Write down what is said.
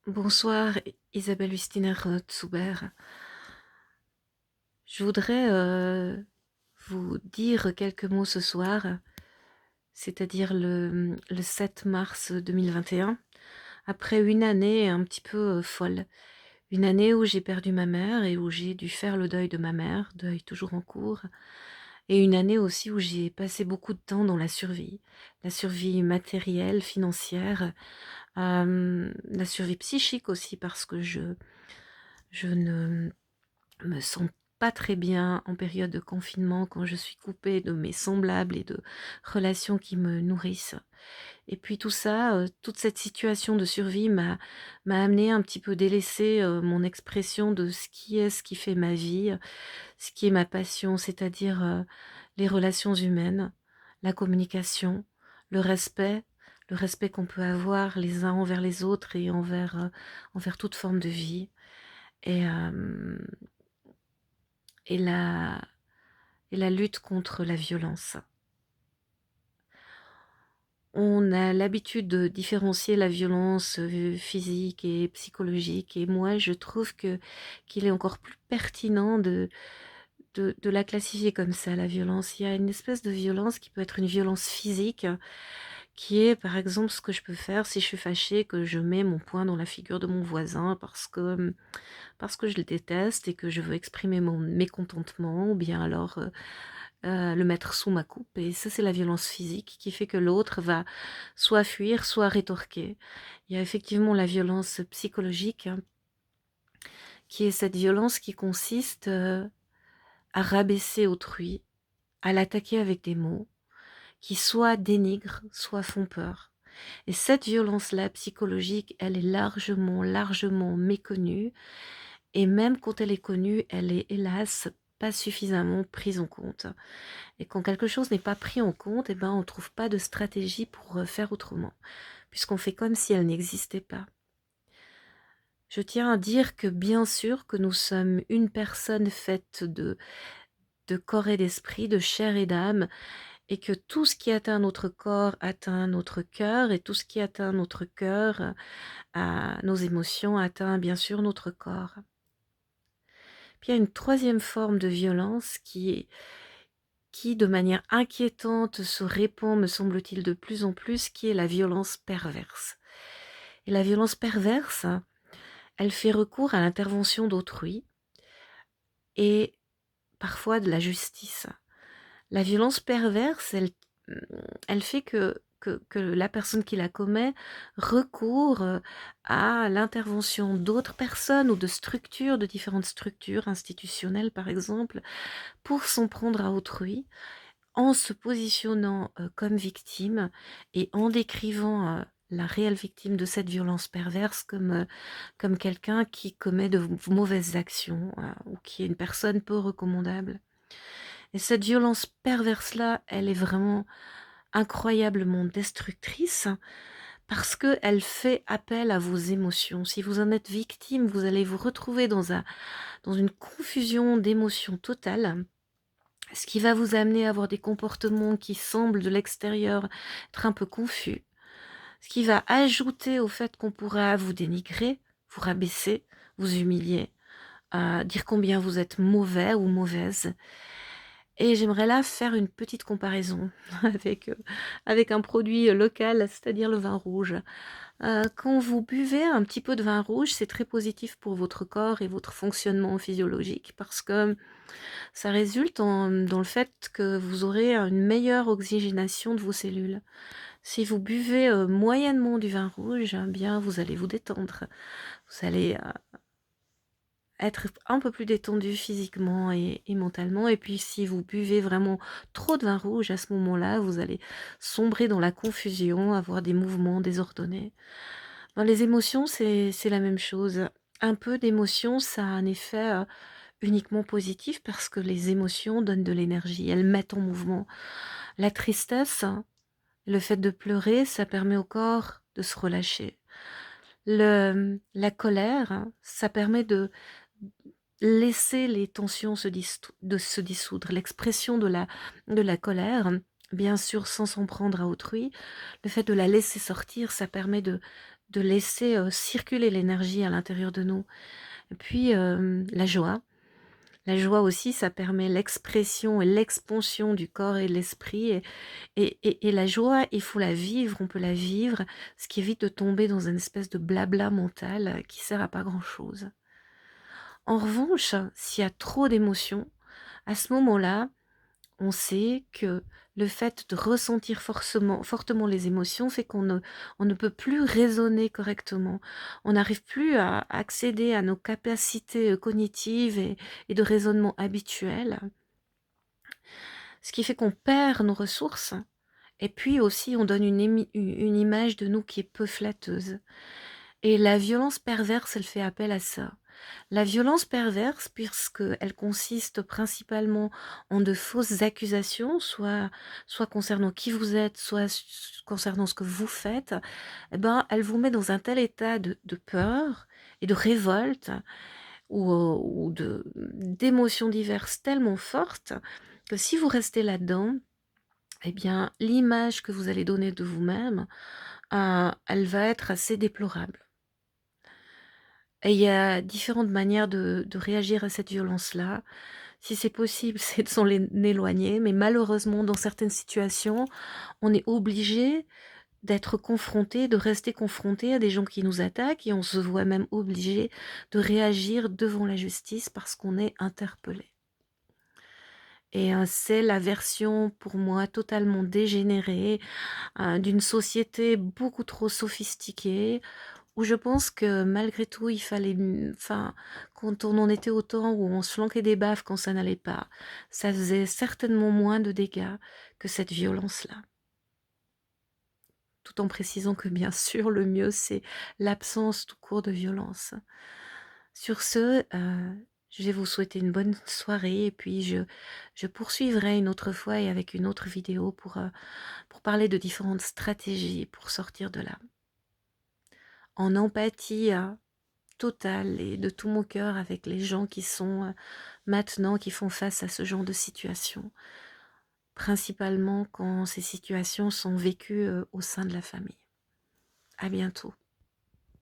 Bonsoir, Isabelle Wistiner-Zuber. Je voudrais vous dire quelques mots ce soir, c'est-à-dire le 7 mars 2021, après une année un petit peu folle. Une année où j'ai perdu ma mère et où j'ai dû faire le deuil de ma mère, deuil toujours en cours. Et une année aussi où j'ai passé beaucoup de temps dans la survie matérielle, financière, la survie psychique aussi, parce que je ne me sens pas très bien en période de confinement quand je suis coupée de mes semblables et de relations qui me nourrissent. Et puis tout ça, toute cette situation de survie m'a amené un petit peu délaisser mon expression de ce qui fait ma vie, ce qui est ma passion, c'est-à-dire les relations humaines, la communication, le respect, le respect qu'on peut avoir les uns envers les autres et envers toute forme de vie. Et, euh, et la, et la lutte contre la violence. On a l'habitude de différencier la violence physique et psychologique, et moi je trouve qu'il est encore plus pertinent de la classifier comme ça, la violence. Il y a une espèce de violence qui peut être une violence physique, qui est par exemple ce que je peux faire si je suis fâchée, que je mets mon poing dans la figure de mon voisin parce que je le déteste et que je veux exprimer mon mécontentement, ou bien alors le mettre sous ma coupe. Et ça, c'est la violence physique qui fait que l'autre va soit fuir, soit rétorquer. Il y a effectivement la violence psychologique, hein, qui est cette violence qui consiste à rabaisser autrui, à l'attaquer avec des mots qui soit dénigrent, soit font peur. Et cette violence-là psychologique, elle est largement méconnue. Et même quand elle est connue, elle est hélas pas suffisamment prise en compte. Et quand quelque chose n'est pas pris en compte, eh ben, on ne trouve pas de stratégie pour faire autrement, puisqu'on fait comme si elle n'existait pas. Je tiens à dire que bien sûr que nous sommes une personne faite de corps et d'esprit, de chair et d'âme, et que tout ce qui atteint notre corps atteint notre cœur, et tout ce qui atteint notre cœur, nos émotions, atteint bien sûr notre corps. Puis il y a une troisième forme de violence qui, de manière inquiétante, se répand, me semble-t-il, de plus en plus, qui est la violence perverse. Et la violence perverse, elle fait recours à l'intervention d'autrui et parfois de la justice. La violence perverse, elle fait que la personne qui la commet recourt à l'intervention d'autres personnes ou de structures, de différentes structures institutionnelles par exemple, pour s'en prendre à autrui, en se positionnant comme victime et en décrivant la réelle victime de cette violence perverse comme quelqu'un qui commet de mauvaises actions ou qui est une personne peu recommandable. Et cette violence perverse-là, elle est vraiment incroyablement destructrice parce qu'elle fait appel à vos émotions. Si vous en êtes victime, vous allez vous retrouver dans une confusion d'émotions totale, ce qui va vous amener à avoir des comportements qui semblent de l'extérieur être un peu confus, ce qui va ajouter au fait qu'on pourra vous dénigrer, vous rabaisser, vous humilier, dire combien vous êtes mauvais ou mauvaise. Et j'aimerais là faire une petite comparaison avec un produit local, c'est-à-dire le vin rouge. Quand vous buvez un petit peu de vin rouge, c'est très positif pour votre corps et votre fonctionnement physiologique parce que ça résulte dans le fait que vous aurez une meilleure oxygénation de vos cellules. Si vous buvez moyennement du vin rouge, eh bien vous allez vous détendre. Vous allez être un peu plus détendu physiquement et mentalement. Et puis si vous buvez vraiment trop de vin rouge, à ce moment-là, vous allez sombrer dans la confusion, avoir des mouvements désordonnés. Dans les émotions, c'est la même chose. Un peu d'émotion, ça a un effet uniquement positif parce que les émotions donnent de l'énergie, elles mettent en mouvement. La tristesse, le fait de pleurer, ça permet au corps de se relâcher. La colère, ça permet de laisser les tensions se dissoudre. L'expression de la colère, bien sûr sans s'en prendre à autrui, le fait de la laisser sortir, ça permet de laisser, circuler l'énergie à l'intérieur de nous. Et puis, la joie. La joie aussi, ça permet l'expression et l'expansion du corps et de l'esprit et la joie, il faut la vivre, on peut la vivre, ce qui évite de tomber dans une espèce de blabla mental, qui sert à pas grand chose. En revanche, s'il y a trop d'émotions, à ce moment-là, on sait que le fait de ressentir fortement les émotions fait on ne peut plus raisonner correctement. On n'arrive plus à accéder à nos capacités, cognitives et de raisonnement habituelles, ce qui fait qu'on perd nos ressources et puis aussi on donne une image de nous qui est peu flatteuse. Et la violence perverse, elle fait appel à ça. La violence perverse, puisqu'elle consiste principalement en de fausses accusations, soit concernant qui vous êtes, soit concernant ce que vous faites, eh ben, elle vous met dans un tel état de peur et de révolte ou d'émotions diverses tellement fortes que si vous restez là-dedans, eh bien, l'image que vous allez donner de vous-même, elle va être assez déplorable. Et il y a différentes manières de réagir à cette violence-là. Si c'est possible, c'est de s'en éloigner, mais malheureusement, dans certaines situations, on est obligé d'être confronté, de rester confronté à des gens qui nous attaquent et on se voit même obligé de réagir devant la justice parce qu'on est interpellé. Et c'est la version, pour moi, totalement dégénérée, d'une société beaucoup trop sophistiquée, où je pense que malgré tout, il fallait, enfin, quand on en était au temps où on se flanquait des baffes quand ça n'allait pas, ça faisait certainement moins de dégâts que cette violence-là. Tout en précisant que bien sûr, le mieux, c'est l'absence tout court de violence. Sur ce, je vais vous souhaiter une bonne soirée et puis je poursuivrai une autre fois et avec une autre vidéo pour parler de différentes stratégies pour sortir de là. En empathie totale et de tout mon cœur avec les gens qui sont maintenant, qui font face à ce genre de situation, principalement quand ces situations sont vécues au sein de la famille. À bientôt.